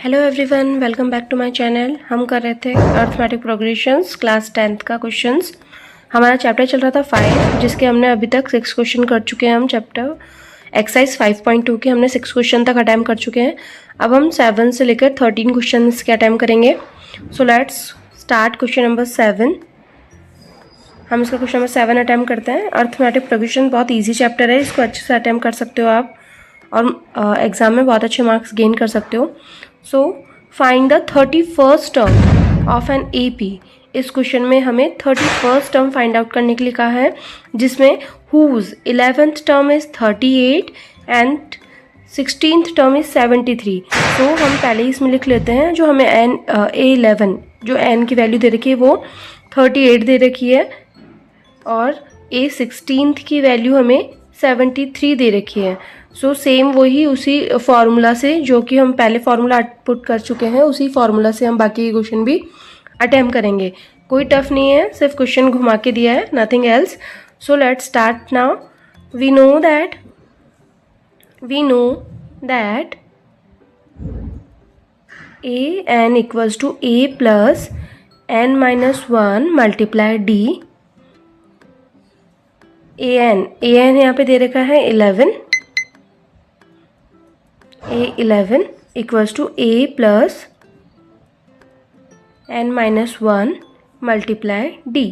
Hello everyone, welcome back to my channel. हम कर रहे थे अर्थमेटिक प्रोग्रेशंस क्लास 10th का क्वेश्चंस। हमारा चैप्टर चल रहा था 5, जिसके हमने अभी तक 6 क्वेश्चन कर चुके हैं। हम चैप्टर एक्सरसाइज 5.2 के हमने 6 क्वेश्चन तक अटैम्प्ट कर चुके हैं। अब हम 7 से लेकर 13 क्वेश्चन के अटैम्प्ट करेंगे। सो लेट्स स्टार्ट क्वेश्चन नंबर 7। हम इसका क्वेश्चन नंबर 7 अटैम्प्ट करते हैं। अर्थमेटिक प्रोग्रेशन बहुत ईजी चैप्टर है, इसको अच्छे से अटैम्प्ट कर सकते हो आप और एग्जाम में बहुत अच्छे मार्क्स गेन कर सकते हो। So find the 31st term of an AP। इस क्वेश्चन में हमें 31st टर्म फाइंड आउट करने के लिए कहा है, जिसमें whose 11th term is 38 and 16th term is 73। तो हम पहले ही इसमें लिख लेते हैं, जो हमें A11 जो n की वैल्यू दे रखी है वो 38 दे रखी है और A16 की वैल्यू हमें 73 दे रखी है। सो सेम वही उसी फार्मूला से, जो कि हम पहले फार्मूला पुट कर चुके हैं, उसी फार्मूला से हम बाकी के क्वेश्चन भी अटेम्प्ट करेंगे। कोई टफ नहीं है, सिर्फ क्वेश्चन घुमा के दिया है, nothing else. So let's start now. We know that an equals to a plus n minus 1 multiply d। an यहाँ पे दे रखा है 11। A11 equals to a plus n minus 1 multiply d।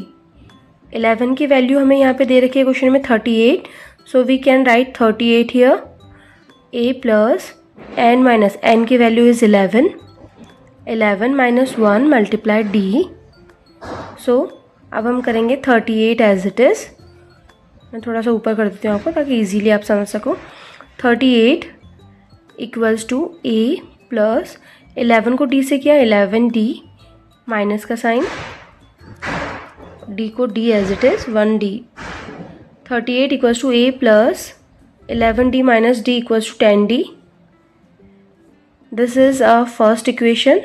11 की वैल्यू हमें यहाँ पे दे रखी है क्वेश्चन में 38, so we can write 38 here. a plus n minus n की value is 11 minus 1 multiply d। So अब हम करेंगे 38 एज इट इज़। मैं थोड़ा सा ऊपर कर देती हूँ आपको, ताकि इजीली आप समझ सको। 38 इक्वल्स टू a प्लस 11 को d से किया 11d माइनस का साइन, d को d as it is 1d। 38 equals to a plus 11d minus d equals to 10d। This is a first equation.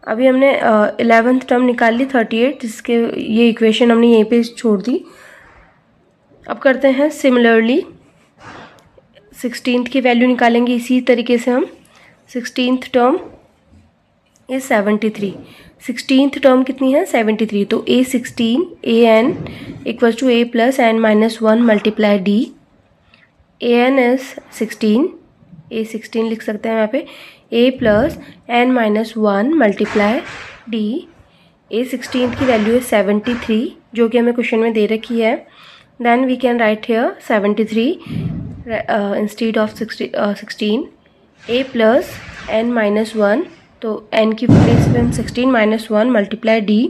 अभी हमने 11th टर्म निकाल ली 38, जिसके ये इक्वेशन हमने यहीं पे छोड़ दी। अब करते हैं सिमिलरली 16th की वैल्यू निकालेंगे इसी तरीके से हम। 16th term is 73। 16th term कितनी है 73, तो A16 an equals to a plus n minus 1 multiply d। an is 16, A16 लिख सकते हैं यहाँ पे, a plus n minus 1 multiply d। A16 की वैल्यू है 73, जो कि हमें क्वेश्चन में दे रखी है। Then we can write here 73 instead of 16, a plus n minus 1, तो n की प्लेस में 16 minus 1 multiply d।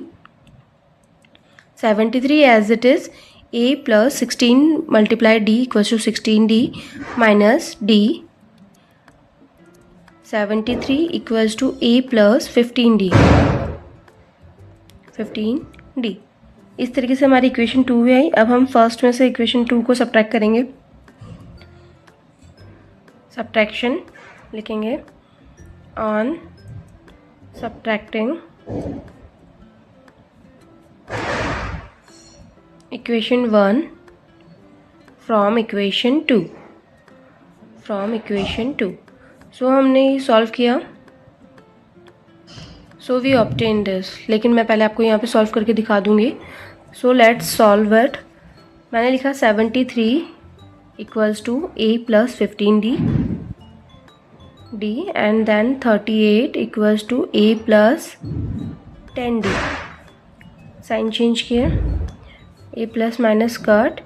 73 as it is a plus 16 multiply d equals to 16d minus d। 73 equals to a plus 15d। इस तरीके से हमारी equation 2 भी आई। अब हम फर्स्ट में से इक्वेशन 2 को सब्ट्रैक्ट करेंगे। सब्ट्रैक्शन लिखेंगे, on subtracting equation 1 from equation 2। सो हमने ये सॉल्व किया, सो वी ऑब्टेन दिस। लेकिन मैं पहले आपको यहाँ पे सॉल्व करके दिखा दूँगी। So let's solve it. मैंने लिखा 73 equals to a plus 15d and then 38 equals to a plus 10d। Sign change किया, a प्लस माइनस कट,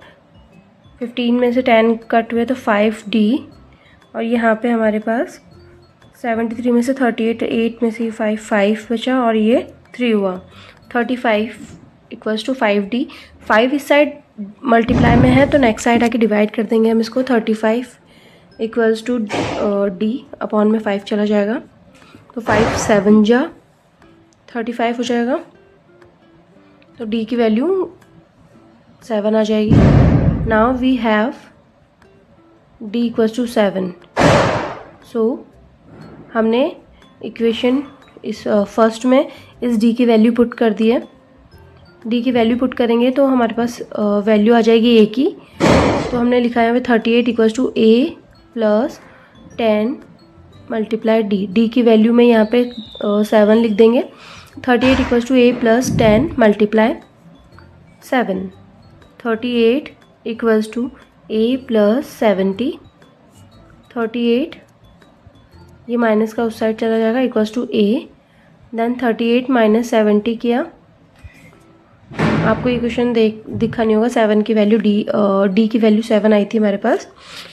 15 में से 10 कट हुए तो 5d, और यहाँ पे हमारे पास 73 में से 38, 8 में से 5 बचा और ये 3 हुआ। 35 इक्वल्स टू 5d। 5 इस साइड मल्टीप्लाई में है, तो नेक्स्ट साइड आके डिवाइड कर देंगे हम इसको। 35 इक्वल्स टू d अपॉन में 5 चला जाएगा, तो 5 7 जा 35 हो जाएगा, तो d की वैल्यू 7 आ जाएगी। Now we have d equals to 7। So हमने इक्वेशन इस फर्स्ट में इस d की वैल्यू पुट कर दी है। d की वैल्यू पुट करेंगे तो हमारे पास वैल्यू आ जाएगी a की। तो हमने लिखा है 38 equals to a plus 10 multiply d, d की वैल्यू में यहाँ पे 7 लिख देंगे। 38 equals to A plus 10 multiply 7। 38 equals to A plus 70। 38 ये माइनस का उस साइड चला जाएगा, equals to a. Then 38 minus 70 किया। आपको ये क्वेश्चन दिखा नहीं होगा। 7 की वैल्यू डी की वैल्यू 7 आई थी हमारे पास,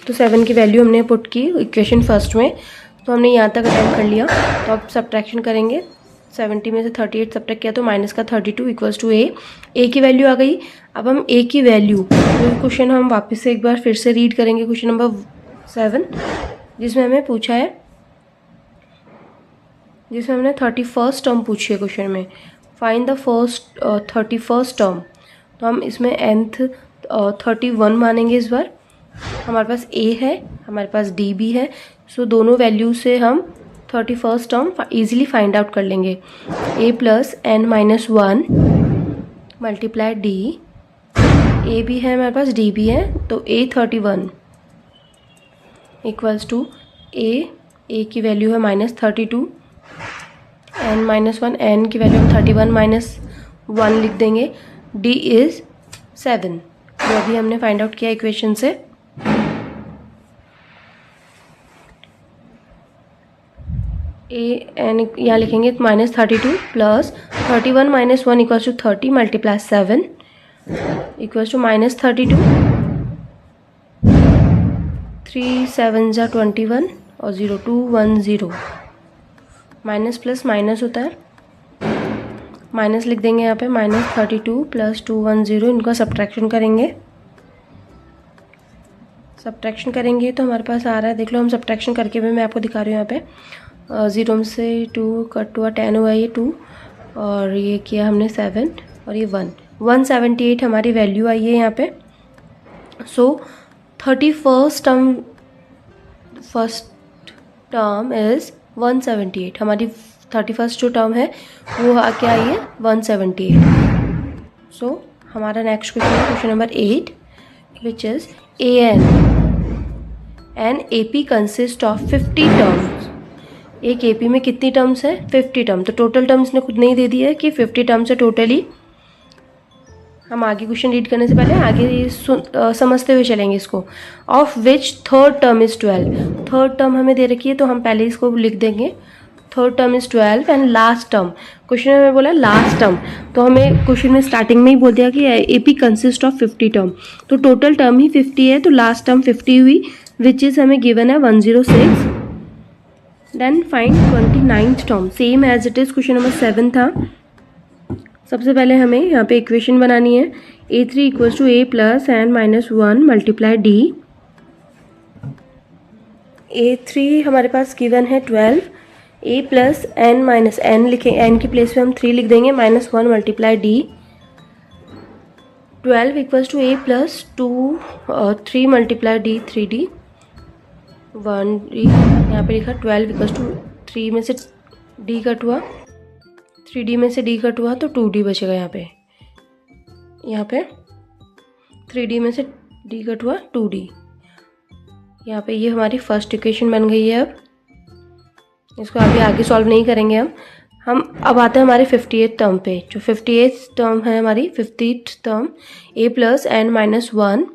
तो 7 की वैल्यू हमने पुट की इक्वेशन फर्स्ट में, तो हमने यहाँ तक अटेम्प्ट कर लिया। तो अब सब्ट्रैक्शन करेंगे। 70 में से 38 सब्ट्रैक्ट किया तो माइनस का 32 इक्वल्स टू ए की वैल्यू आ गई। अब हम ए की वैल्यू, तो क्वेश्चन हम वापस से एक बार फिर से रीड करेंगे। क्वेश्चन नंबर 7 जिसमें हमें पूछा है, जिसमें हमने 31st टर्म पूछी है क्वेश्चन में। Find the first 31st term. तो हम इसमें nth 31 मानेंगे इस बार। हमारे पास a है, हमारे पास d भी है, सो दोनों वैल्यू से हम 31st term easily find out कर लेंगे। a plus n minus 1 multiply d, a भी है हमारे पास, d भी है, तो a 31 इक्वल्स टू a की वैल्यू है माइनस 32, n माइनस 1, n की वैल्यू 31 माइनस 1 लिख देंगे। d इज़ 7, जो अभी हमने फाइंड आउट किया इक्वेशन से। n यहाँ लिखेंगे minus 32 plus 31 minus 1 equals to 30 multiply 7 equals to minus 32। 3 7 जा 21 और 0 2 1 0। माइनस प्लस माइनस होता है, माइनस लिख देंगे यहाँ पे। माइनस 32 प्लस 210, इनका सब्ट्रैक्शन करेंगे। सब्ट्रैक्शन करेंगे तो हमारे पास आ रहा है, देख लो हम सब्ट्रैक्शन करके भी मैं आपको दिखा रही हूँ। यहाँ पे 0 में से 2 कट हुआ, 10 हुआ, ये 2 और ये किया हमने 7 और ये 1, 178 हमारी वैल्यू आई है यहाँ पे। सो 31st term, first term is 178। हमारी 31st जो टर्म है वो क्या आई है, 178। सो हमारा नेक्स्ट क्वेश्चन है question number 8 which is an AP consist of 50 terms. एक AP में कितनी टर्म्स है, 50 टर्म। तो टोटल टर्म्स ने खुद नहीं दे दिया है कि 50 टर्म्स है टोटली। हम आगे क्वेश्चन रीड करने से पहले आगे समझते हुए चलेंगे इसको। Of which third term is 12। Third term हमें दे रखी है तो हम पहले इसको लिख देंगे। Third term is 12 and last term, question में बोला लास्ट टर्म, तो हमें क्वेश्चन में स्टार्टिंग में ही बोल दिया कि AP कंसिस्ट ऑफ 50 टर्म, तो टोटल टर्म ही 50 है, तो लास्ट टर्म 50 हुई, विच इज़ हमें गिवन है 106। Then find 29th term, same as it is question number 7 था। सबसे पहले हमें यहाँ पे इक्वेशन बनानी है। A3 equals to A plus n minus 1 multiply D। A3 हमारे पास गिवन है 12, A plus n minus n लिखें, n की प्लेस पे हम 3 लिख देंगे, minus 1 multiply D। 12 equals to A plus 3 multiply D, 3D 1D। यहाँ पे लिखा 12 इक्वल्स टू 3 में से D कट हुआ, 3D में से D कट हुआ तो 2D बचेगा। यहाँ पे 3D में से D कट हुआ 2D। यहाँ पे ये हमारी फर्स्ट इक्वेशन बन गई है। अब इसको अभी आगे सॉल्व नहीं करेंगे हम अब आते हैं हमारे 58th टर्म पे। जो 58th टर्म है हमारी 50th term, A plus n minus 1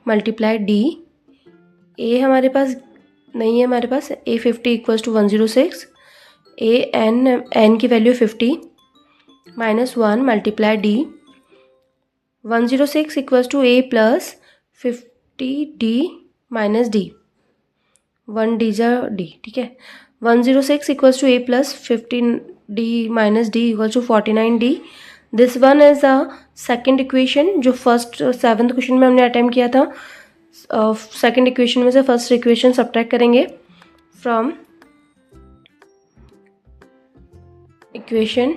multiply D। A हमारे पास नहीं है, हमारे पास A50 इक्वल्स टू 106, n की value 50 minus 1 multiply D। 106 equals to A plus 50D minus D, 1D जा D, ठीक है। 106 equals to A plus 15D minus D equals to 49D। This one is a second equation जो first 7th question में हमने attempt किया था। Second equation में से फर्स्ट इक्वेशन सब्ट्रैक्ट करेंगे फ्रॉम इक्वेशन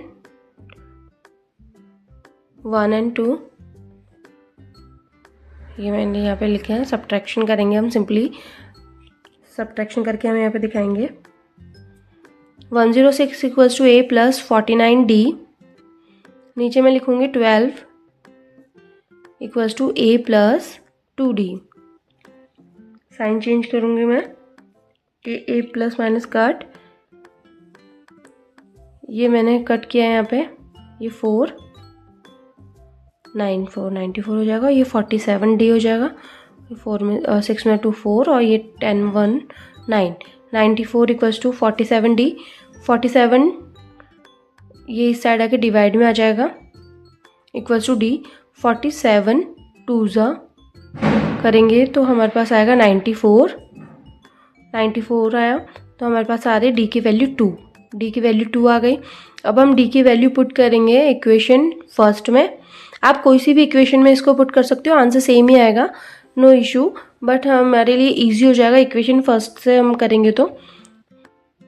1 एंड 2। ये मैंने यहाँ पे लिखे हैं, सब्ट्रैक्शन करेंगे हम, सिंपली सब्ट्रैक्शन करके हम यहाँ पे दिखाएंगे। 106 equals to A plus 49D, नीचे मैं लिखूँगी 12 equals to A plus 2D। Sign change करूँगी मैं, ए प्लस माइनस कट, ये मैंने कट किया है यहाँ पे, ये 4 9 4 94 हो जाएगा, ये 47D हो जाएगा, 4 में 6 में 2 4 और ये 10 1 9 94 इक्वल्स टू 47D। 47 ये इस साइड आके डिवाइड में आ जाएगा इक्वल्स टू D। 47 2 ज़ा करेंगे तो हमारे पास आएगा 94 आया, तो हमारे पास आ रही D की वैल्यू 2, D की वैल्यू 2 आ गई। अब हम D की वैल्यू पुट करेंगे इक्वेशन फर्स्ट में। आप कोई सी भी इक्वेशन में इसको पुट कर सकते हो, आंसर सेम ही आएगा, नो इशू, बट हमारे लिए इजी हो जाएगा इक्वेशन फर्स्ट से हम करेंगे तो।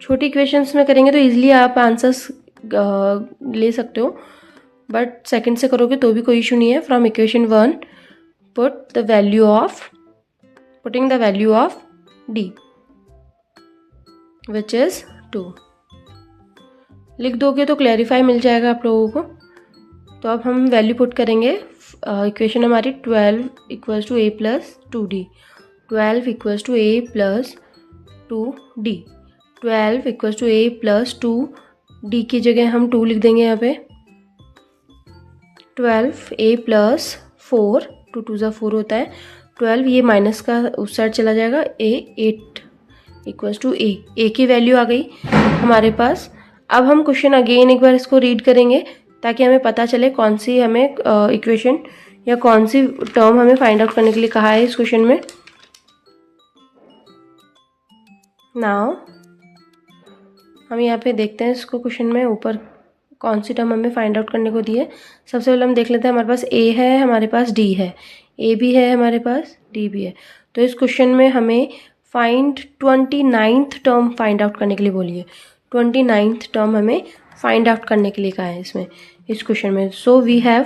छोटी इक्वेशंस में करेंगे तो इजीली आप आंसर्स ले सकते हो, बट सेकंड से करोगे तो भी कोई इशू नहीं है। From equation 1 putting the value of D which is 2 लिख दोगे तो क्लैरिफाई मिल जाएगा आप लोगों को। तो अब हम वैल्यू पुट करेंगे। इक्वेशन हमारी 12 equals to A plus 2D, 12 equals to A plus 2D, 12 equals to A plus 2D की जगह हम 2 लिख देंगे यहाँ पे। 12 A प्लस 4, 2 2 ज़ा 4 होता है, 12 ये माइनस का उस साइड चला जाएगा, A 8 इक्वल्स टू A की वैल्यू आ गई हमारे पास। अब हम क्वेश्चन अगेन एक बार इसको रीड करेंगे ताकि हमें पता चले कौन सी हमें इक्वेशन या कौन सी टर्म हमें फाइंड आउट करने के लिए कहा है इस क्वेश्चन में। नाउ हम यहाँ पे देखते हैं इसको क्वेश्चन में ऊपर कौन सी टर्म हमें फाइंड आउट करने को दी है। सबसे पहले हम देख लेते हैं, हमारे पास A है, हमारे पास D है, A भी है हमारे पास, D भी है। तो इस क्वेश्चन में हमें find 29th term find out करने के लिए बोली है। 29th टर्म हमें फाइंड आउट करने के लिए कहा है इसमें, इस क्वेश्चन में। सो वी हैव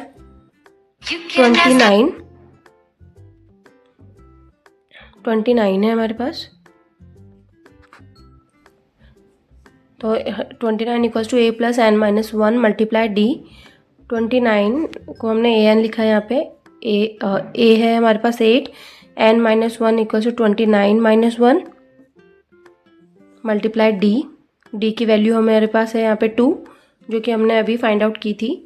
29 है हमारे पास। तो 29 equals to A plus n minus 1 multiply D। 29 को हमने AN लिखा है यहाँ पे, A है हमारे पास 8, n minus 1 equals to 29 minus 1 multiply D की वैल्यू हमारे पास है यहाँ पे 2, जो कि हमने अभी फाइंड आउट की थी।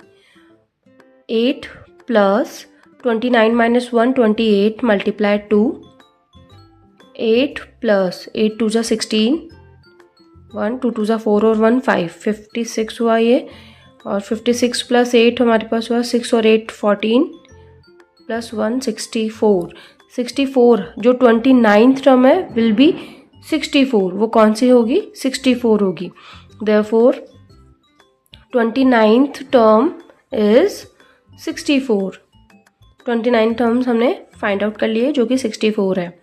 8 प्लस 29 माइनस 1 28 मल्टीप्लाई 2, 8 प्लस 8 2 ज़ा 16, 1 2 2 ज़ा 4 और 1 5, 56 हुआ ये। और 56 प्लस 8 हमारे पास हुआ 6 और 8 14 प्लस 1 64। 64 जो 29th टर्म है विल बी 64, वो कौन सी होगी? 64 होगी। Therefore 29th term is 64। 29 terms हमने फाइंड आउट कर लिए जो कि 64 है।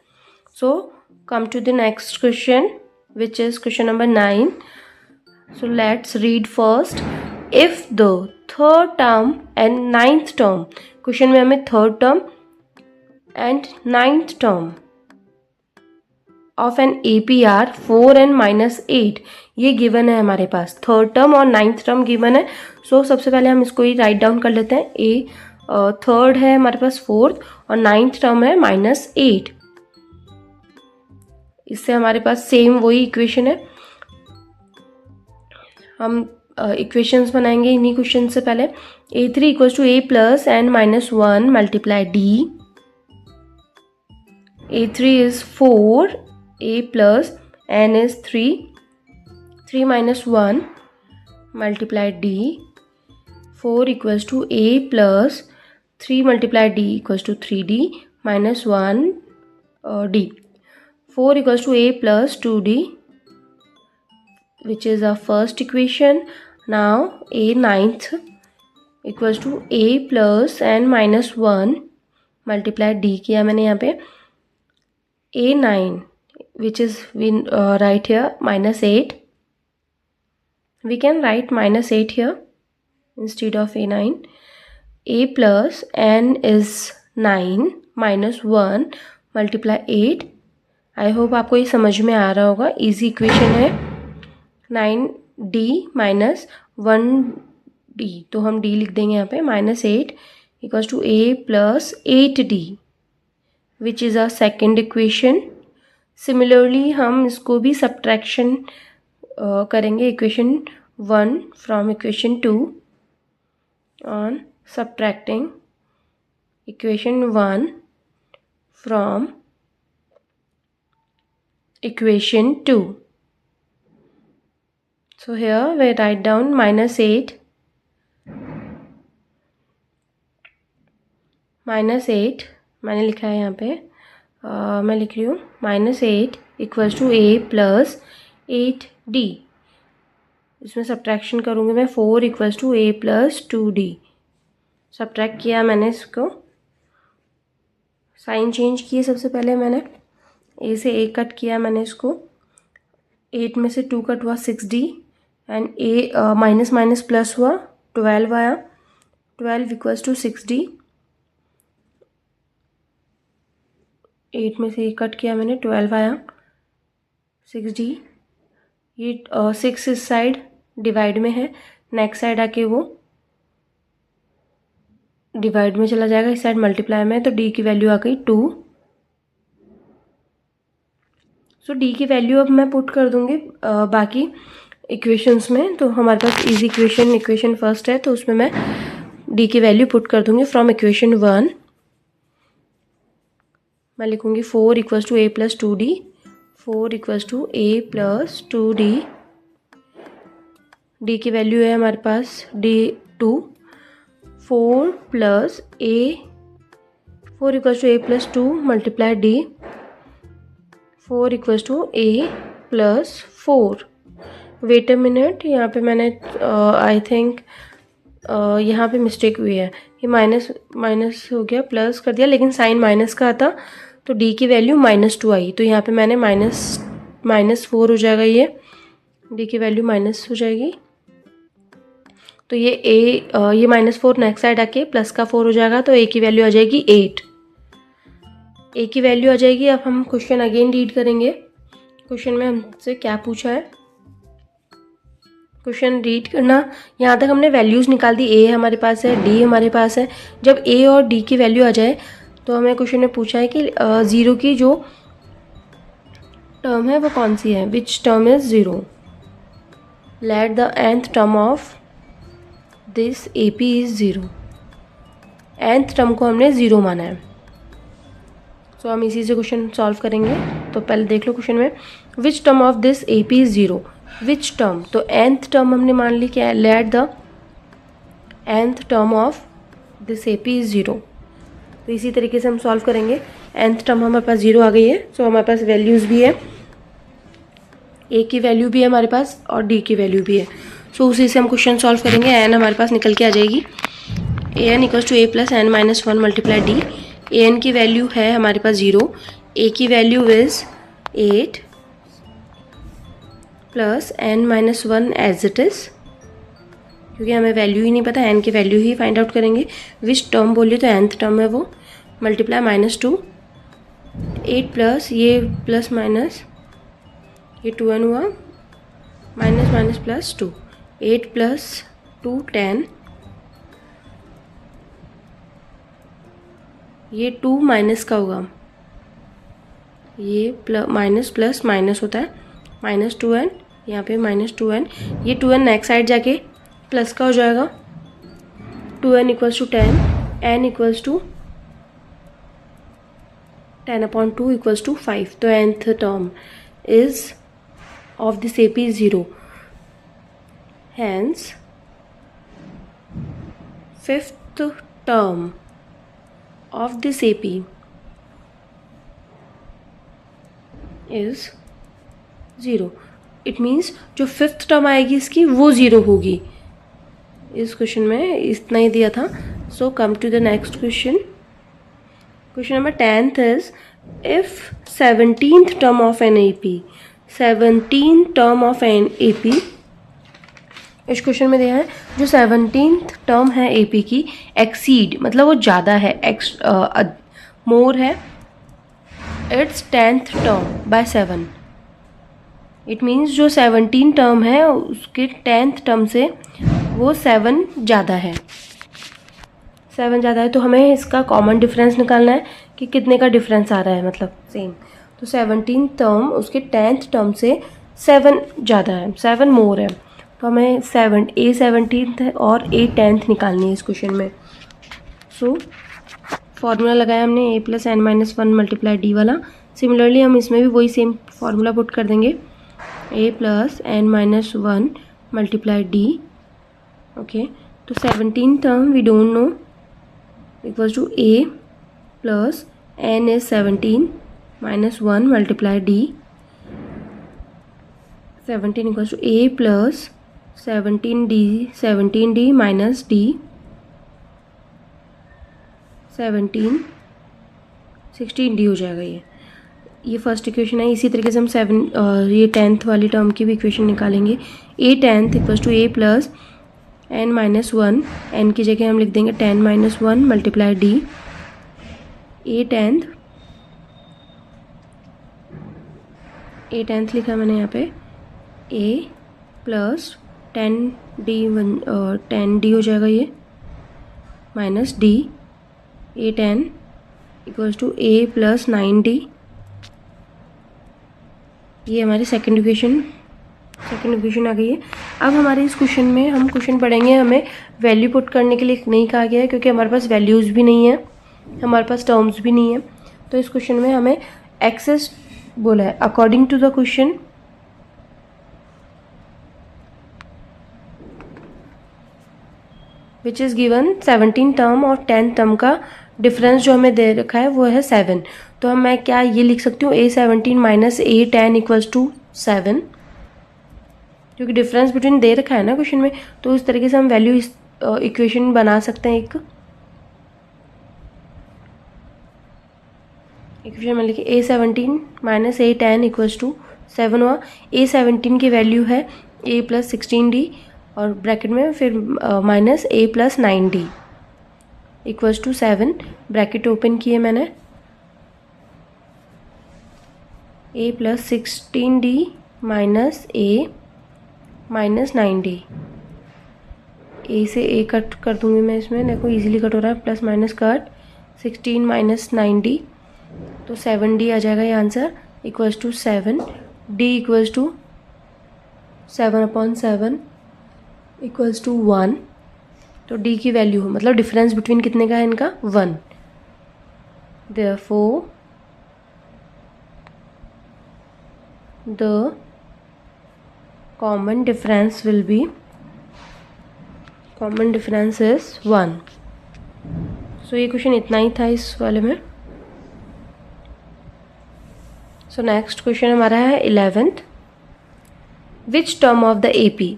So come to the next question which is question number 9. So let's read first. If the third term and ninth term, question में हमें third term and ninth term of an APR 4n minus 8 ये given है हमारे पास। Third term और ninth term given है। So सबसे पहले हम इसको ही राइट डाउन कर लेते हैं। थर्ड है हमारे पास 4 और नाइन्थ टर्म है माइनस 8। इससे हमारे पास सेम वही इक्वेशन है। हम इक्वेशंस बनाएंगे इन्हीं क्वेश्चन से पहले। A3 equals to A plus n minus 1 multiply D। A3 is 4, A plus n is 3, 3 minus 1 multiply D। 4 equals to A plus 3 multiply D equals to 3D minus 1 D। 4 equals to A plus 2D, which is our first equation. Now A ninth equals to A plus n minus 1 multiply D किया मैंने यहाँ पे। A9 which is we write here minus 8. We can write minus 8 here instead of A9. A plus n is 9 minus 1 multiply 8. I hope आपको ये समझ में आ रहा होगा। इजी इक्वेशन है। 9D माइनस 1D, तो हम D लिख देंगे यहाँ पे। Minus 8 equals to A plus 8D which is a second equation. Similarly हम इसको भी सब्ट्रैक्शन करेंगे equation 1 from equation 2 on subtracting equation 1 from equation 2. So here we write down -8 मैंने लिखा है यहाँ पे मैं लिख रही हूँ -8 equals to a plus 8d। इसमें सब्ट्रैक्शन करूँगी मैं 4 equals to a plus 2d। Subtract किया मैंने, इसको साइन चेंज किए। सबसे पहले मैंने ए से ए कट किया मैंने, इसको 8 में से 2 कट हुआ 6d and A minus minus plus हुआ 12 आया। 12 इक्वल्स टू 6d। 8 में से ए कट किया मैंने, 12 आया 6d। ये 6 इस साइड डिवाइड में है, नेक्स्ट साइड आके वो डिवाइड में चला जाएगा, इस साइड मल्टीप्लाई में है, तो d की वैल्यू आ गई 2। सो डी की वैल्यू अब मैं पुट कर दूंगी बाकी इक्वेशंस में। तो हमारे पास इजी इक्वेशन फर्स्ट है, तो उसमें मैं डी की वैल्यू पुट कर दूंगी फ्रॉम इक्वेशन 1। मैं लिखूंगी 4 equals to A plus 2d। 4 equals to A plus 2d। D की वैल्यू है हमारे पास डी 2। 4 प्लस A, 4 equals to A plus 2 multiply D. 4 equals to A plus 4। Wait a minute, यहाँ पे मैंने आई थिंक यहाँ पे मिस्टेक हुई है, ये माइनस माइनस हो गया, प्लस कर दिया, लेकिन साइन माइनस का आता, तो डी की वैल्यू -2 आई, तो यहाँ पे मैंने -4 हो जाएगा, ये डी की वैल्यू माइनस हो जाएगी। तो ये ये -4 नेक्स्ट साइड आके प्लस का 4 हो जाएगा, तो ए की वैल्यू आ जाएगी 8। ए की वैल्यू आ जाएगी। अब हम क्वेश्चन अगेन रीड करेंगे। क्वेश्चन में हमसे क्या पूछा है, क्वेश्चन रीड करना। यहाँ तक हमने वैल्यूज़ निकाल दी, ए हमारे पास है, डी हमारे पास है। जब ए और डी की वैल्यू आ जाए तो हमें क्वेश्चन में पूछा है कि 0 की जो टर्म है वो कौन सी है, which term is 0। Late the nth term of this A P is 0। nth term को हमने 0 माना है। तो हम इसी से क्वेश्चन सॉल्व करेंगे। तो पहले देख लो क्वेश्चन में, which term of this A P is 0। Which term, तो nth टर्म हमने मान ली क्या है, late the nth term of this A P is 0। तो इसी तरीके से हम सॉल्व करेंगे। nth टर्म हमारे पास 0 आ गई है, सो हमारे पास वैल्यूज़ भी है, ए की वैल्यू भी है हमारे पास और डी की वैल्यू भी है। सो उसी से हम क्वेश्चन सॉल्व करेंगे। एन हमारे पास निकल के आ जाएगी, A N equals to A plus N minus 1 multiply D. A N की वैल्यू है हमारे पास 0, ए की value is 8 plus N minus 1 as it is, क्योंकि हमें वैल्यू ही नहीं पता, एन की वैल्यू ही फाइंड आउट करेंगे। विच टर्म बोलिए तो nth टर्म है वो, मल्टीप्लाई -2, 8 प्लस ये प्लस माइनस ये 2n हुआ, माइनस माइनस प्लस 2, 8 प्लस 2 10, ये 2 माइनस का होगा, ये माइनस प्लस माइनस होता है, -2n, यहाँ पे -2n, ये 2n नेक्स्ट साइड जाके प्लस का हो जाएगा, 2n equals to 10, n equals to 10/2 equals to 5। तो nth term is of this AP is 0, hence fifth term of this AP is 0। It means जो फिफ्थ टर्म आएगी इसकी वो 0 होगी। इस क्वेश्चन में इतना ही दिया था। So come to the next question. Question number 10th is if 17th term of an AP, 17th term of an AP, इस क्वेश्चन में दिया है जो 17th टर्म है AP की एक्सीड मतलब वो ज़्यादा है, मोर है it's 10th term by 7। It means जो 17 टर्म है उसके 10th टर्म से वो 7 ज़्यादा है, 7 ज़्यादा है। तो हमें इसका कॉमन डिफरेंस निकालना है कि कितने का डिफरेंस आ रहा है, मतलब सेम। तो 17 टर्म उसके 10th टर्म से 7 ज़्यादा है, 7 मोर है, तो हमें A 17th है और A 10th निकालनी है इस क्वेश्चन में। सो फॉर्मूला लगाया हमने a + n-1 मल्टीप्लाई डी वाला। सिमिलरली हम इसमें भी वही सेम फार्मूला पुट कर देंगे, a + n-1 multiply D. Okay, तो 17 term we don't know equals to a + n is 17 - 1 multiply d. 17 equals to a + 17d - d 17 16d हो जाएगा। ये फर्स्ट इक्वेशन है। इसी तरीके से हम ये 10th वाली टर्म की भी इक्वेशन निकालेंगे। a 10th equals to a + n-1, n की जगह हम लिख देंगे 10 - 1 मल्टीप्लाई d। a 10th लिखा मैंने यहाँ पे, a + 10d हो जाएगा ये minus d। a 10 equals to a + 9d। ये हमारी सेकेंड इक्वेशन आ गई है। अब हमारे इस क्वेश्चन में हम क्वेश्चन पढ़ेंगे, हमें वैल्यू पुट करने के लिए नहीं कहा गया है क्योंकि हमारे पास वैल्यूज़ भी नहीं है, हमारे पास टर्म्स भी नहीं है। तो इस क्वेश्चन में हमें एक्सेस बोला है। According to the question which is given 17 term और 10 टर्म का डिफरेंस जो हमें दे रखा है वो है 7। तो हम मैं क्या ये लिख सकती हूँ a 17 - a 10 इक्वल्स टू 7, क्योंकि डिफरेंस बिटवीन दे रखा है ना क्वेश्चन में। तो इस तरीके से हम वैल्यू इस इक्वेशन बना सकते हैं। एक इक्वेशन में लिखिए a 17 - a 10 इक्वल्स टू 7 हुआ। a 17 की वैल्यू है a + 16d और ब्रैकेट में फिर minus a + 9d equals to 7। Bracket open किए मैंने, a + 16d - a - 9d। a से a कट कर दूंगी मैं इसमें, देखो इजीली कट हो रहा है, प्लस माइनस कट, 16 - 9d, तो 7d आ जाएगा ये answer equals to 7। d equals to 7/7 equals to 1। तो d की वैल्यू हो, मतलब डिफरेंस बिटवीन कितने का है इनका, 1। Therefore the common difference is 1। सो ये क्वेश्चन इतना ही था इस वाले में। सो नेक्स्ट क्वेश्चन हमारा है 11th। Which term of the AP,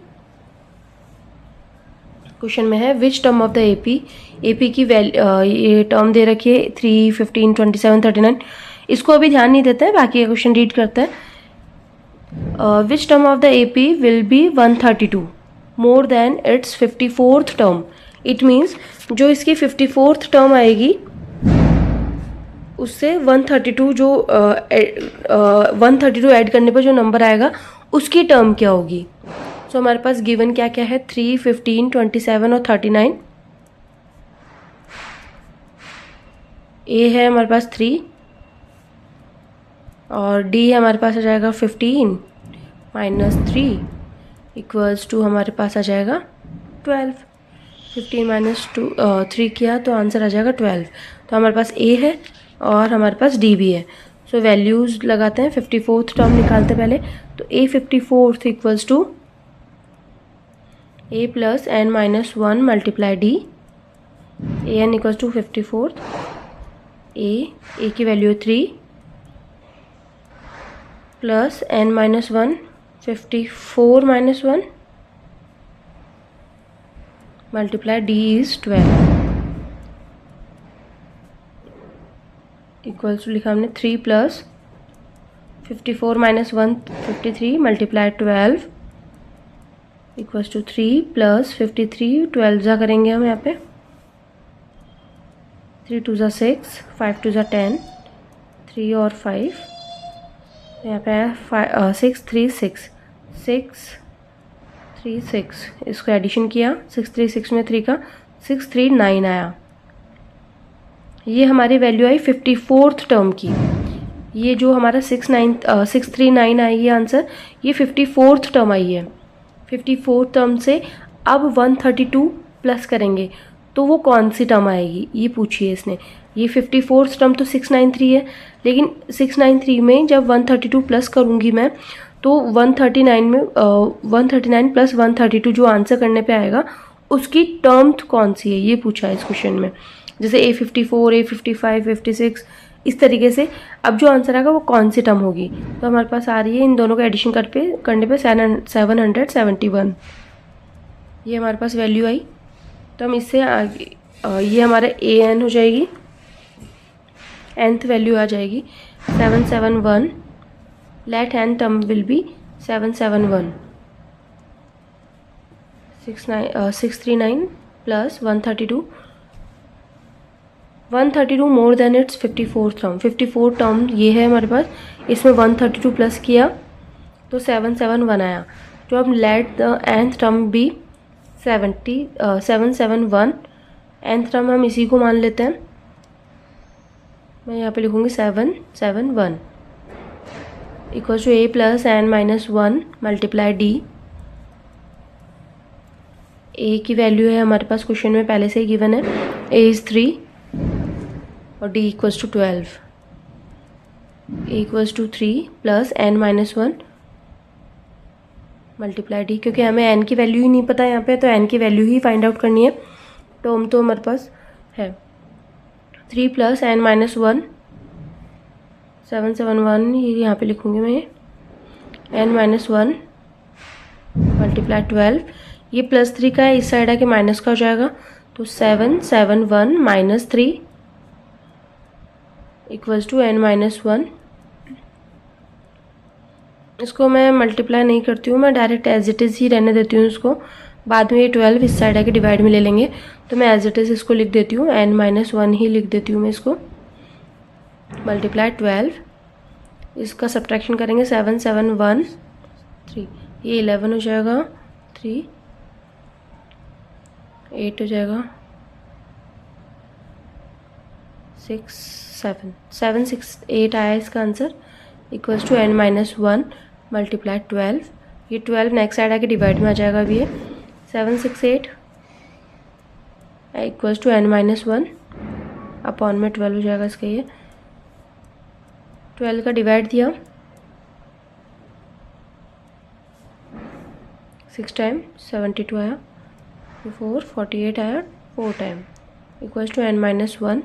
question में है which term of the AP की ये टर्म दे रखी है 3, 15, 27, 39। इसको अभी ध्यान नहीं देते हैं, बाकी क्वेश्चन रीड करते हैं। Which term of the AP will be 132 more than it's 54th term. It means जो इसकी 54th टर्म आएगी उससे 132 जो 132 ऐड करने पर जो नंबर आएगा उसकी टर्म क्या होगी। सो हमारे पास गिवन क्या क्या है, 3, 15, 27 और 39। ए है हमारे पास 3 और डी हमारे पास आ जाएगा 15 - 3 इक्वल्स टू हमारे पास आ जाएगा 12। 15 - 3 किया तो आंसर आ जाएगा 12। तो हमारे पास ए है और हमारे पास डी भी है। सो वैल्यूज़ लगाते हैं, 54th टर्म निकालते पहले। तो a 54th equals to a + n - 1 multiply d। an equals to 54th। a की value 3 + n - 1 54 - 1 multiply d is 12 equals to लिखा हमने 3 + 54 - 1 53 मल्टीप्लाई 12 इक्वल्स टू 3 + 53 12 जा करेंगे हम यहाँ पे, 3 × 2 = 6, 5 × 2 = 10, 3 और 5 यहाँ पे है 6 3 6 6 3 6। इसको एडिशन किया, 6 3 6 में 3 का 6 3 9 आया। ये हमारी वैल्यू आई 54th टर्म की। ये जो हमारा 639 आई है आंसर, ये 54th टर्म आई है। 54th टर्म से अब 132 प्लस करेंगे तो वो कौन सी टर्म आएगी, ये पूछिए इसने। ये 54th टर्म तो 693 है, लेकिन 693 में जब 132 प्लस करूँगी मैं तो 139 में 139 प्लस 132 जो आंसर करने पे आएगा उसकी टर्म कौन सी है, ये पूछा है इस क्वेश्चन में। जैसे A54, A55, 56 इस तरीके से अब जो आंसर आएगा वो कौन सी टर्म होगी। तो हमारे पास आ रही है इन दोनों का एडिशन करने पे 771, ये हमारे पास वैल्यू आई। तो हम इससे आगे ये हमारा AN हो जाएगी, nth वैल्यू आ जाएगी 771, let n term will be 771, 639 plus 132 more than it's 54th term. 54 term ये है हमारे पास, इसमें 132 प्लस किया तो 771 आया। जो अब let the nth term be 771, nth term हम इसी को मान लेते हैं। मैं यहाँ पे लिखूँगी 771 equal to A plus n minus 1 multiply D। A की वैल्यू है हमारे पास क्वेश्चन में पहले से ही गिवन है, A इज़ 3 और D equals to 12। A equals to 3 plus n minus 1 multiply D, क्योंकि हमें n की वैल्यू ही नहीं पता यहाँ पे, तो n की वैल्यू ही फाइंड आउट करनी है। टर्म तो हमारे पास है 3 प्लस n माइनस 1 771, ये यहाँ पे लिखूँगी मैं, n माइनस 1 मल्टीप्लाई 12। ये प्लस 3 का है, इस साइड आके माइनस का हो जाएगा, तो 771 minus 3 equals to n minus 1। इसको मैं मल्टीप्लाई नहीं करती हूँ, मैं डायरेक्ट एज इट इज़ ही रहने देती हूँ इसको। बाद में ये 12 इस साइड आके डिवाइड में ले लेंगे, तो मैं एज इट इज़ इसको लिख देती हूँ, n माइनस 1 ही लिख देती हूँ मैं इसको, मल्टीप्लाई 12। इसका सब्ट्रैक्शन करेंगे 771 3, ये 11 हो जाएगा, 3 8 हो जाएगा, 6 7 6 8 आया इसका answer, equals to n minus 1 multiply 12। ये 12 नेक्स्ट साइड आके डिवाइड में आ जाएगा अभी, ये 7 6 8 equals to n minus 1 upon में 12 हो जाएगा इसका। ये 12 का डिवाइड दिया 6 टाइम 72 आया, 4 48 आया 4 time, equals to n minus 1।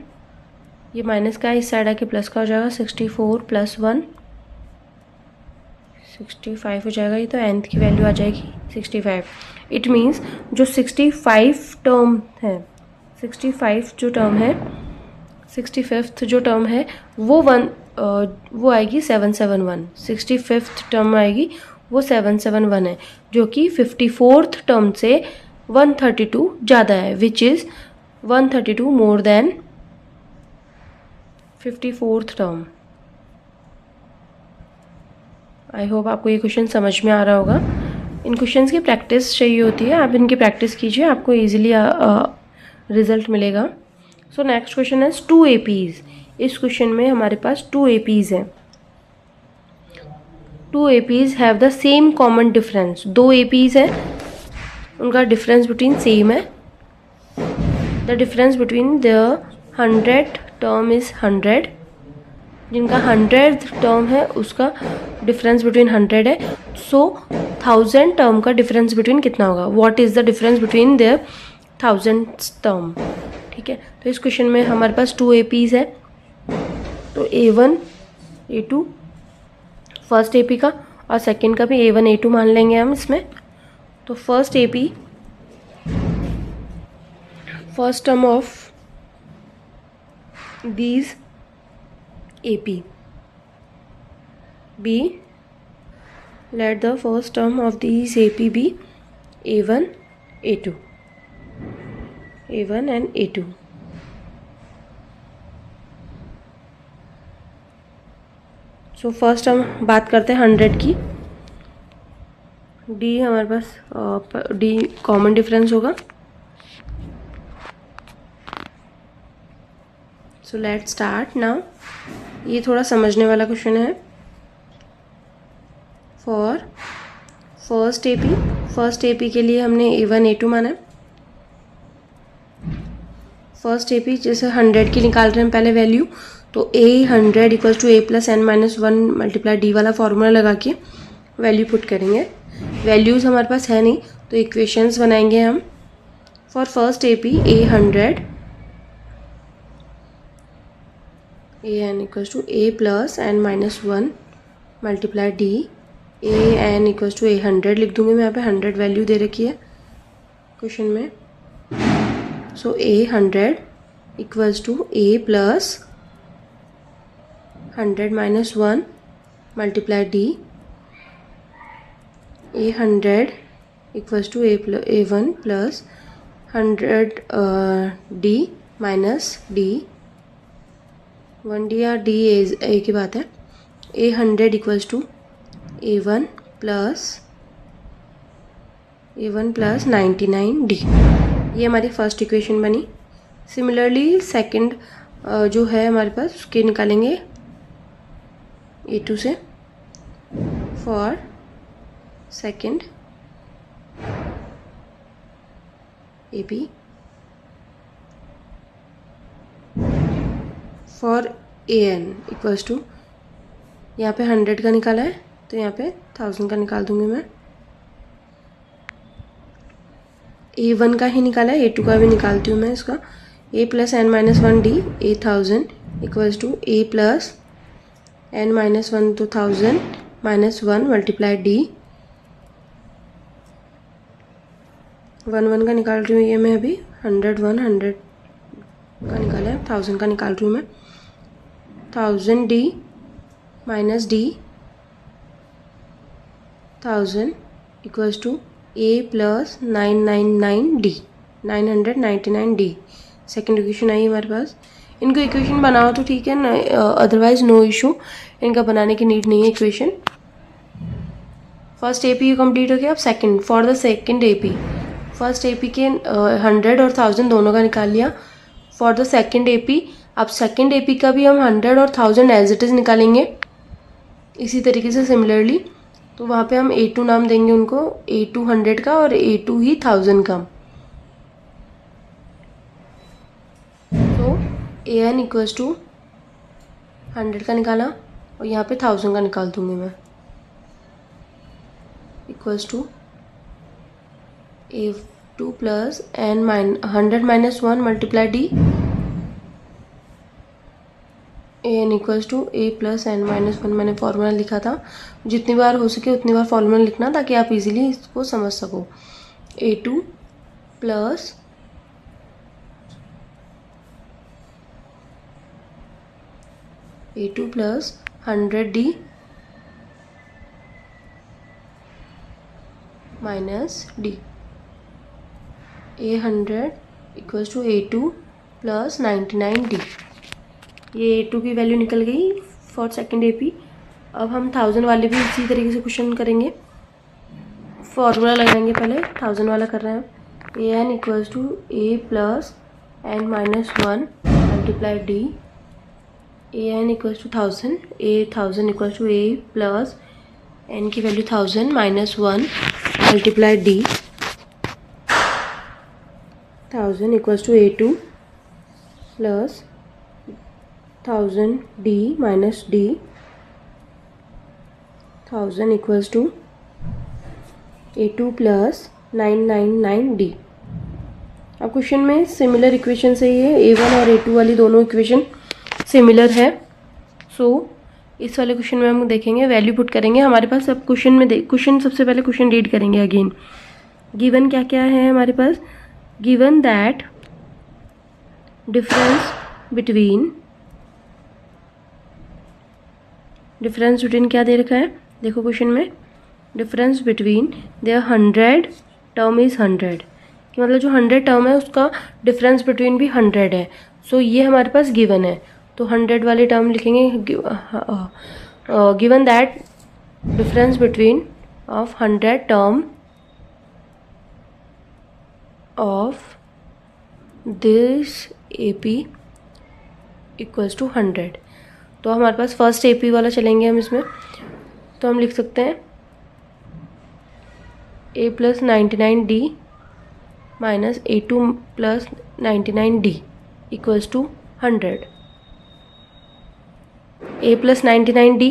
ये माइनस का है, इस साइड आके प्लस का हो जाएगा, 64 प्लस 1 65 हो जाएगा। ये तो nth की वैल्यू आ जाएगी 65। इट मीन्स जो 65 टर्म है, 65 जो टर्म है, 65th जो टर्म है वो आएगी 771। 65th टर्म आएगी वो 771 है, जो कि 54th टर्म से 132 ज़्यादा है, which is 132 more then 54th term. I hope आपको ये क्वेश्चन समझ में आ रहा होगा। इन क्वेश्चंस की प्रैक्टिस चाहिए होती है, आप इनकी प्रैक्टिस कीजिए, आपको इजीली रिजल्ट मिलेगा। सो नेक्स्ट क्वेश्चन है 2 APs। इस क्वेश्चन में हमारे पास 2 APs हैं। 2 APs have the same common difference. 2 APs है, उनका डिफरेंस बिटवीन सेम है। The difference between the 100 term is 100। जिनका 100th टर्म है उसका डिफरेंस बिटवीन 100 है। सो 1000 टर्म का डिफरेंस बिटवीन कितना होगा? What is the difference between their 1000th term? ठीक है, तो इस क्वेश्चन में हमारे पास 2 APs है, तो A1 A2 फर्स्ट AP का और सेकंड का भी A1 A2 मान लेंगे हम इसमें। तो first AP, first term of these AP B, let the first term of these AP be A1 A2, A1 and A2। So first हम बात करते हैं 100 की। D हमारे पास D कॉमन डिफरेंस होगा। सो लेट्स स्टार्ट नाउ। ये थोड़ा समझने वाला क्वेश्चन है। फॉर फर्स्ट एपी के लिए हमने A1 A2 माना है। फर्स्ट एपी जैसे 100 की निकाल रहे हैं पहले वैल्यू, तो A100 equals to A plus n minus 1 multiply D वाला फॉर्मूला लगा के वैल्यू पुट करेंगे। वैल्यूज़ हमारे पास है नहीं तो इक्वेशंस बनाएंगे हम। For first AP A100 an equals to A plus n minus 1 multiply D, an equals to A100 लिख दूंगी मैं, यहाँ पे 100 वैल्यू दे रखी है क्वेश्चन में। So A100 equals to A plus 100 minus 1 multiply D, A100 equals to A1 plus 100 D minus D, 1D या D ए की बात है। A100 equals to A1 plus 99D, ये हमारी फर्स्ट इक्वेशन बनी। सिमिलरली सेकंड जो है हमारे पास उसके निकालेंगे A2 से। For second AP for AN equals to, यहाँ पे 100 का निकाला है तो यहाँ पे 1000 का निकाल दूंगी मैं। A1 का ही निकाला है, A2 का भी निकालती हूँ मैं इसका। A plus n minus 1D A1000 equals to A plus n minus 1 तो 1000 माइनस 1 मल्टीप्लाई D, 1 का निकाल रही हूँ ये मैं अभी। 100 का निकाला है, 1000 का निकाल रही हूँ मैं। 1000D minus D 1000 equals to A plus 999D। Second equation आई हमारे पास। इनको इक्वेशन बनाओ तो ठीक है ना, अदरवाइज नो इशू, इनका बनाने की नीड नहीं है इक्वेशन। फर्स्ट AP कंप्लीट हो गया। अब second, for the second AP, first AP के 100 और 1000 दोनों का निकाल लिया। फॉर द सेकंड AP, अब सेकंड AP का भी हम 100 और 1000 एज इट इज़ निकालेंगे इसी तरीके से सिमिलरली। तो वहाँ पे हम A2 नाम देंगे उनको, A2 100 का और A2 ही 1000 का। तो AN इक्वल्स टू 100 का निकाला और यहाँ पे 1000 का निकाल दूंगी मैं, equals to A2 plus n 100 minus 1 multiply D, AN equals to A plus n minus 1। मैंने फॉर्मूला लिखा था, जितनी बार हो सके उतनी बार फॉर्मूला लिखना ताकि आप इजीली इसको समझ सको। A2 plus A2 plus 100D minus D, A100 equals to A2 plus 99D। ये A2 की वैल्यू निकल गई फॉर सेकंड AP। अब हम 1000 वाले भी इसी तरीके से क्वेश्चन करेंगे। फॉर्मूला लगाएंगे, पहले 1000 वाला कर रहे हैं। AN equals to A plus n minus 1 multiply D, AN equals to 1000, A1000 equals to A plus n की value 1000 minus 1 multiply D, 1000 equals to A2 plus 1000D minus D, 1000 equals to A2 plus 999D। अब question में similar equation से ये A1 और A2 वाली दोनों equation similar है। सो इस वाले क्वेश्चन में हम देखेंगे, वैल्यू पुट करेंगे हमारे पास। अब क्वेश्चन में क्वेश्चन सबसे पहले क्वेश्चन रीड करेंगे अगेन। गिवन क्या क्या है हमारे पास? गिवन दैट डिफरेंस बिटवीन क्या दे रखा है, देखो क्वेश्चन में, difference between their 100 term is 100, कि मतलब जो 100 टर्म है उसका डिफरेंस बिटवीन भी 100 है। सो ये हमारे पास गिवन है, तो 100 वाले टर्म लिखेंगे। Given that difference between of 100 term of this AP equals to 100। तो हमारे पास फर्स्ट AP वाला चलेंगे हम इसमें। तो हम लिख सकते हैं A + 99D minus A2 + 99D equals to 100। A + 99D,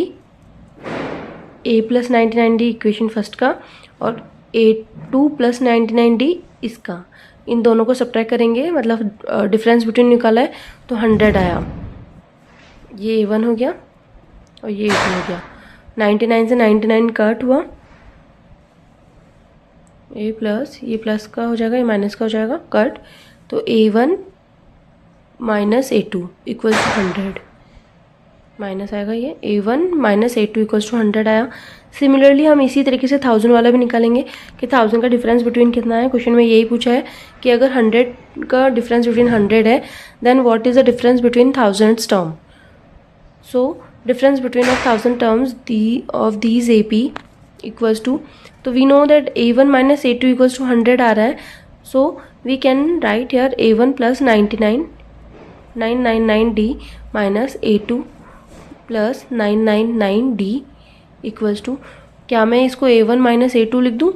A + 99D equation first का, और A2 + 99D इसका, इन दोनों को सब्ट्रैक्ट करेंगे, मतलब डिफरेंस बिटवीन निकाला है तो 100 आया। ये A1 हो गया और ये A2 हो गया। 99 से 99 कट हुआ, A प्लस, ये प्लस का हो जाएगा, ये माइनस का हो जाएगा, कट। तो A1 - A2 equals to 100, minus आएगा, ये A1 - A2 इक्वल्स टू 100 आया। सिमिलरली हम इसी तरीके से 1000 वाला भी निकालेंगे कि 1000 का डिफरेंस बिटवीन कितना है। क्वेश्चन में यही पूछा है कि अगर 100 का डिफरेंस बिटवीन 100 है, then what is the difference between 1000 term. So difference between of 1000 terms of these AP equals to, तो we know that A1 - A2 equals to 100 आ रहा है। So we can write here A1 + 999D minus A2 + 999D equals to, क्या मैं इसको A1 - A2 लिख दूँ?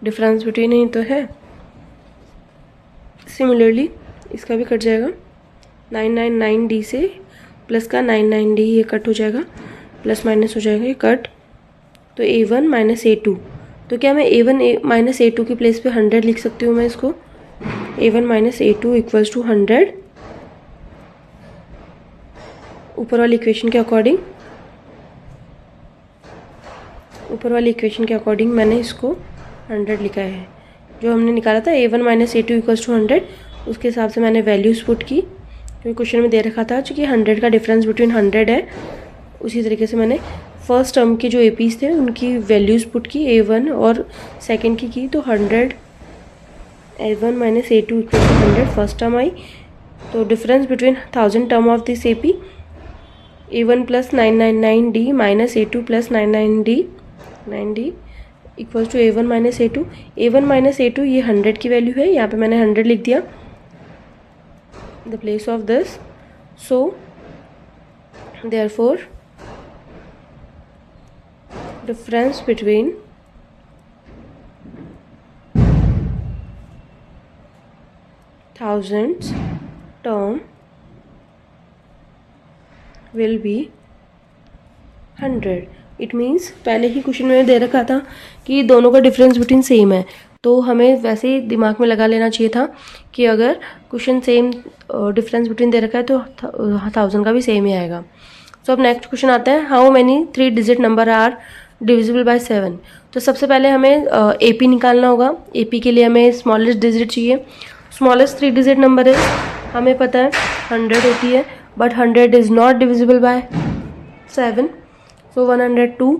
Difference between ही तो है। सिमिलरली इसका भी कट जाएगा, 999D से प्लस का 99D ये कट हो जाएगा, प्लस माइनस हो जाएगा, ये कट। तो A1 - A2, तो क्या मैं A1 - A2 की प्लेस पे 100 लिख सकती हूँ मैं इसको? A1 - A2 इक्वल्स टू 100 ऊपर वाली इक्वेशन के अकॉर्डिंग, मैंने इसको 100 लिखा है। जो हमने निकाला था A1 - A2 इक्वल्स टू 100, उसके हिसाब से मैंने वैल्यूज़ पुट की, क्योंकि क्वेश्चन में दे रखा था कि 100 का डिफरेंस बिटवीन 100 है। उसी तरीके से मैंने फर्स्ट टर्म के जो APs थे उनकी वैल्यूज़ पुट की, A1 और सेकंड की, तो 100 A1 - A2 equal to 100 first term आई। तो difference between 1000 term of this AP, A1 + 999D minus A2 + 999D equals to A1 - A2। A1 - A2 ये 100 की वैल्यू है, यहाँ पे मैंने 100 लिख दिया the place of this. So therefore difference between thousands term will be 100। It means पहले ही question में दे रखा था कि दोनों का डिफरेंस बिटवीन सेम है, तो हमें वैसे ही दिमाग में लगा लेना चाहिए था कि अगर क्वेश्चन सेम डिफरेंस बिटवीन दे रखा है तो 1000 का भी सेम ही आएगा। सो अब नेक्स्ट क्वेश्चन आता है, how many 3 digit number are divisible by 7। तो सबसे पहले हमें AP निकालना होगा। AP के लिए हमें स्मॉलेस्ट डिजिट चाहिए। स्मॉलेस्ट 3 डिजिट नंबर है, हमें पता है 100 होती है, but 100 is not divisible by 7। सो 102,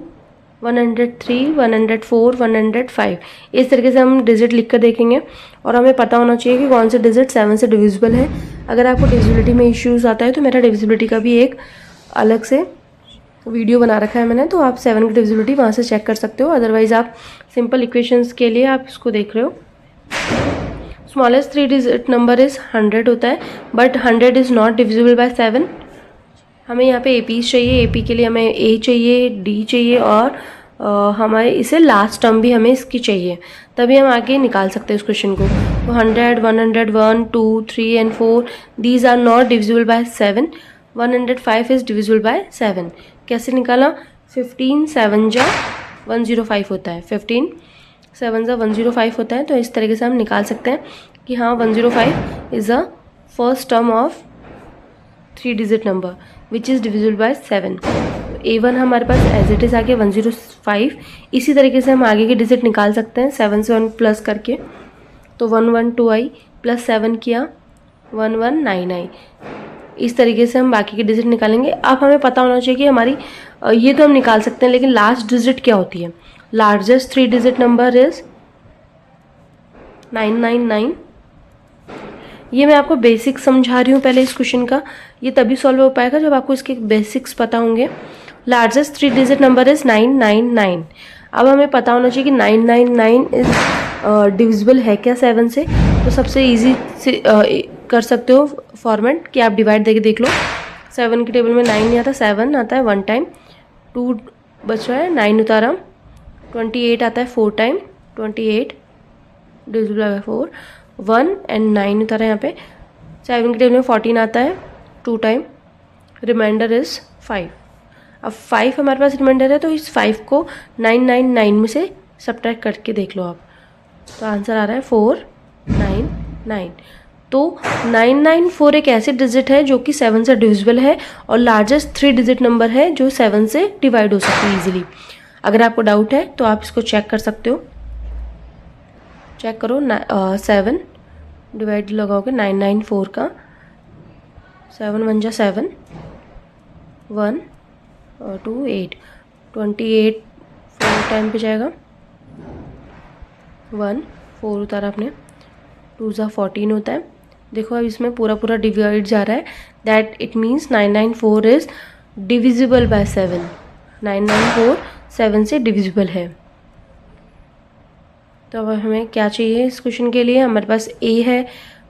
103, 104, 105, इस तरीके से हम डिजिट लिख कर देखेंगे और हमें पता होना चाहिए कि कौन से डिजिट 7 से डिविजिबल है। अगर आपको डिविजिबिलिटी में इश्यूज़ आता है तो मेरा डिविजिबिलिटी का भी एक अलग से वीडियो बना रखा है मैंने, तो आप 7 की डिविजिबिलिटी वहाँ से चेक कर सकते हो। अदरवाइज़ आप सिंपल इक्वेशंस के लिए आप इसको देख रहे हो। स्मॉलेस्ट 3 डिजिट नंबर इज़ 100 होता है, but 100 is not divisible by 7। हमें यहाँ पे APs चाहिए। AP के लिए हमें A चाहिए, D चाहिए और हमारे इसे लास्ट टर्म भी हमें इसकी चाहिए, तभी हम आगे निकाल सकते हैं इस क्वेश्चन को। तो 100, 101, 2, 3 and 4 these are not divisible by 7। 105 is divisible by 7। कैसे निकाला? 15 7 जा 105 होता है, 15 7 जा 105 होता है। तो इस तरीके से हम निकाल सकते हैं कि हाँ 105 is a first term of 3 digit number which is divisible by 7। A1 हमारे पास एज इट इज़ आगे 105। इसी तरीके से हम आगे के डिजिट निकाल सकते हैं 7 से 1 प्लस करके। तो 112 आई, प्लस 7 किया 1199 आई। इस तरीके से हम बाकी के डिजिट निकालेंगे। अब हमें पता होना चाहिए कि हमारी ये तो हम निकाल सकते हैं, लेकिन लास्ट डिजिट क्या होती है? Largest 3 digit number is 999। ये मैं आपको बेसिक समझा रही हूँ पहले इस क्वेश्चन का, ये तभी सॉल्व हो पाएगा जब आपको इसके बेसिक्स पता होंगे। Largest 3 digit number is 999। अब हमें पता होना चाहिए कि 999 इज़ डिविजिबल है क्या 7 से। तो सबसे ईजी कर सकते हो फॉर्मेट कि आप डिवाइड देके देख लो। 7 के टेबल में 9 नहीं आता, 7 आता है 1 टाइम, 2 बच रहा है, 9 उतारा, 28 आता है 4 टाइम, 28 डिविजिबल बाय 4, 1 एंड 9 उतारा यहाँ पे। 7 के टेबल में 14 आता है 2 टाइम, रिमाइंडर इज़ 5। अब 5 हमारे पास रिमाइंडर है, तो इस 5 को 999 में से सब्ट्रैक्ट करके देख लो आप, तो आंसर आ रहा है 499। तो 994 एक ऐसी डिजिट है जो कि 7 से डिविजिबल है और लार्जेस्ट 3 डिजिट नंबर है जो 7 से डिवाइड हो सकती है ईजिली। अगर आपको डाउट है तो आप इसको चेक कर सकते हो, चेक करो। 7 डिवाइड लगाओगे 994 का, 7 1 जा 7, 1 और 2 8, 28 4 टाइम पे जाएगा, 1 4 उतारा आपने, 2 जा 14 होता है। देखो अब इसमें पूरा पूरा डिवाइड जा रहा है, that it means 994 is divisible by 7। 994 7 से डिविजिबल है। तो अब हमें क्या चाहिए इस क्वेश्चन के लिए, हमारे पास ए है,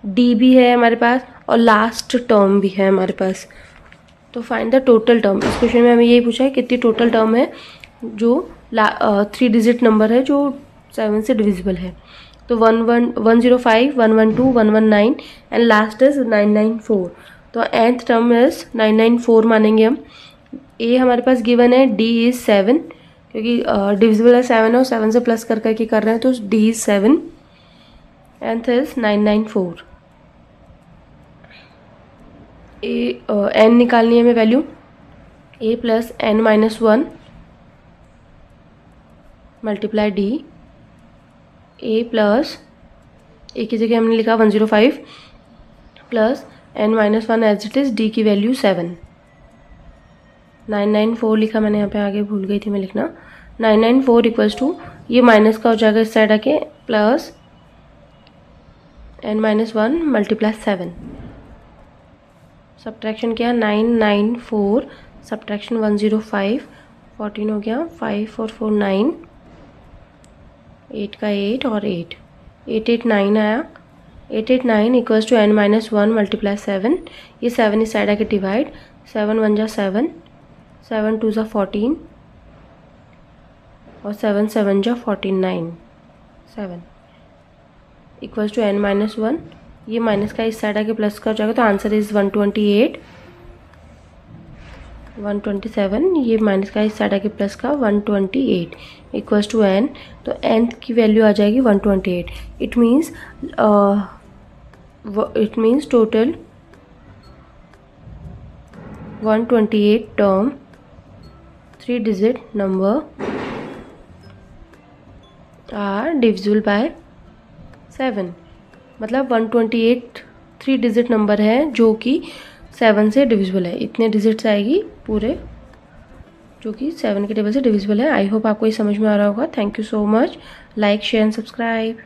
डी भी है हमारे पास और लास्ट टर्म भी है हमारे पास। तो फाइंड द टोटल टर्म। इस क्वेश्चन में हमें यही पूछा है कितनी टोटल टर्म है जो 3 डिजिट नंबर है जो 7 से डिविजिबल है। तो 105, 112, 119 एंड लास्ट इज 994। तो nth टर्म इज 994 मानेंगे हम। ए हमारे पास गिवन है, डी इज 7 क्योंकि डिविजिबल है 7 है और 7 से प्लस कर करके कर रहे हैं, तो D is 7, nth is 994। N निकालनी है हमें value, A plus N minus 1 multiply D, A plus A की जगह हमने लिखा 105 plus N minus 1 as it is, D की वैल्यू 7। 994 लिखा मैंने, यहाँ पे आगे भूल गई थी मैं लिखना। 994 इक्वल्स टू, ये माइनस का हो जाएगा इस साइड आके, plus N minus 1 multiply 7। Subtraction किया 994 सब्ट्रैक्शन 105, 14 हो गया, 5 और 4 9, 8 का 8 और 8, 889 आया। 889 equals to N minus 1 multiply 7। ये 7 इस साइड आके डिवाइड, 7 1 जा 7, 7 2 जा 14 और 7 7 जा 49, 7 इक्वल्स टू एन माइनस 1। ये माइनस का इस साइड आके प्लस का हो जाएगा, तो आंसर इज 128, 127। ये माइनस का इस साइड आके प्लस का 128 इक्वल्स टू एन। तो एन की वैल्यू आ जाएगी 128। It means total 128 term 3 digit number are divisible by 7। मतलब 128 3 डिजिट नंबर है जो कि 7 से डिविजिबल है। इतने डिजिट्स आएगी पूरे जो कि 7 के टेबल से डिविजिबल है। आई होप आपको ये समझ में आ रहा होगा। Thank you so much. Like share and subscribe.